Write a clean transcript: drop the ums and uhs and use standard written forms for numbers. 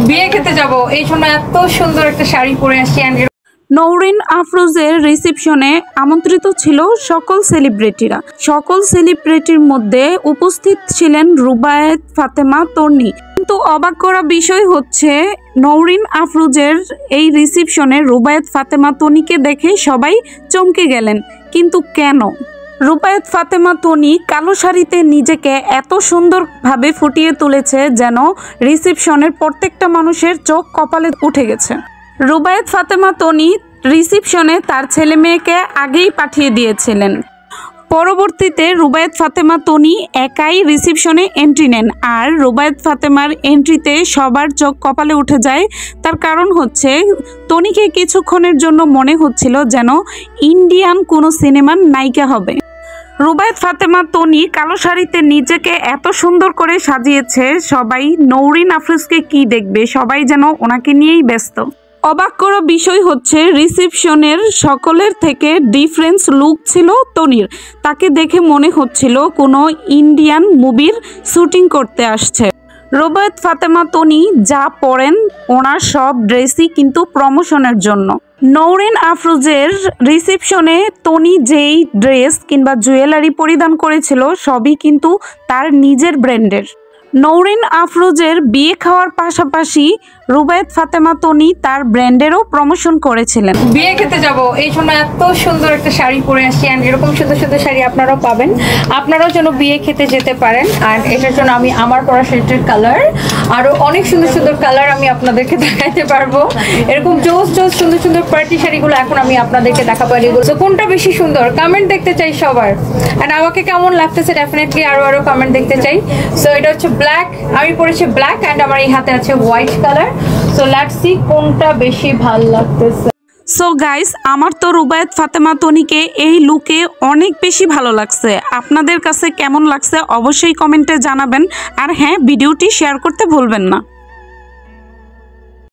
বিয়ে খেতে যাব এই সময় এত সুন্দর একটা শাড়ি পরে আসছি। নওরিন আফরোজের রিসেপশনে আমন্ত্রিত ছিল সকল সেলিব্রিটিরা। সকল সেলিব্রিটির মধ্যে উপস্থিত ছিলেন রুবায়েত ফাতেমা তন্নি। কিন্তু অবাক করা বিষয় হচ্ছে নওরিন আফরোজের এই রিসেপশনে রুবায়েত ফাতেমা তন্নিকে দেখে সবাই চমকে গেলেন। কিন্তু কেন? রুবায়েত ফাতেমা তন্নি কালো শাড়িতে নিজেকে এত সুন্দরভাবে ফুটিয়ে তুলেছে যেন রিসেপশনের প্রত্যেকটা মানুষের চোখ কপালে উঠে গেছে। রুবায়েত ফাতেমা তন্নি রিসেপশনে তার ছেলে মেয়েকে আগেই পাঠিয়ে দিয়েছিলেন। পরবর্তীতে রুবায়েত ফাতেমা তন্নি একাই রিসেপশনে এন্ট্রি নেন। আর রুবায়েত ফাতেমার এন্ট্রিতে সবার চোখ কপালে উঠে যায়। তার কারণ হচ্ছে তন্নিকে কিছুক্ষণের জন্য মনে হচ্ছিল যেন ইন্ডিয়ান কোনো সিনেমার নায়িকা হবে। রুবায়েত ফাতেমা তন্নি কালো শাড়িতে নিজেকে এত সুন্দর করে সাজিয়েছে, সবাই নওরিন আফরোজকে কি দেখবে, সবাই যেন ওনাকে নিয়েই ব্যস্ত। অবাক করা বিষয় হচ্ছে রিসেপশনের সকলের থেকে ডিফারেন্স লুক ছিল তন্নির। তাকে দেখে মনে হচ্ছিল কোনো ইন্ডিয়ান মুভির শুটিং করতে আসছে। রুবায়েত ফাতেমা তন্নি যা পরেন ওনার সব ড্রেসই কিন্তু প্রমোশনের জন্য। নওরিন আফরোজের রিসেপশনে তন্নি যেই ড্রেস কিংবা জুয়েলারি পরিধান করেছিল সবই কিন্তু তার নিজের ব্র্যান্ডের। নওরিন আফরোজের বিয়ে খাওয়ার পাশাপাশি রুবায়েত ফাতেমা তন্নি তার ব্র্যান্ডেরও প্রমোশন করেছিলেন। বিয়ে খেতে যাব এই সময় এত সুন্দর একটা শাড়ি পরে আসছি। অ্যান্ড এরকম সুন্দর সুন্দর শাড়ি আপনারাও পাবেন, আপনারাও যেন বিয়ে খেতে যেতে পারেন। অ্যান্ড এটার জন্য আমি আমার পরা শাড়িটার কালার আরও অনেক সুন্দর সুন্দর কালার আমি আপনাদেরকে দেখাতে পারবো। এরকম জোস জোস সুন্দর সুন্দর পার্টি শাড়িগুলো এখন আমি আপনাদেরকে দেখাবো। তো কোনটা বেশি সুন্দর কমেন্ট দেখতে চাই সবার। অ্যান্ড আমাকে কেমন লাগতেছে ডেফিনেটলি আরও কমেন্ট দেখতে চাই। সো এটা হচ্ছে ব্ল্যাক, আমি পরেছি ব্ল্যাক অ্যান্ড আমার এই হাতে আছে white colour. So let's see কোনটা বেশি ভালো লাগতেছে। সো গাইস, আমার তো রুবায়েত ফাতেমা তন্নিকে এই লুকে অনেক বেশি ভালো লাগছে। আপনাদের কাছে কেমন লাগছে অবশ্যই কমেন্টে জানাবেন। আর হ্যাঁ, ভিডিওটি শেয়ার করতে ভুলবেন না।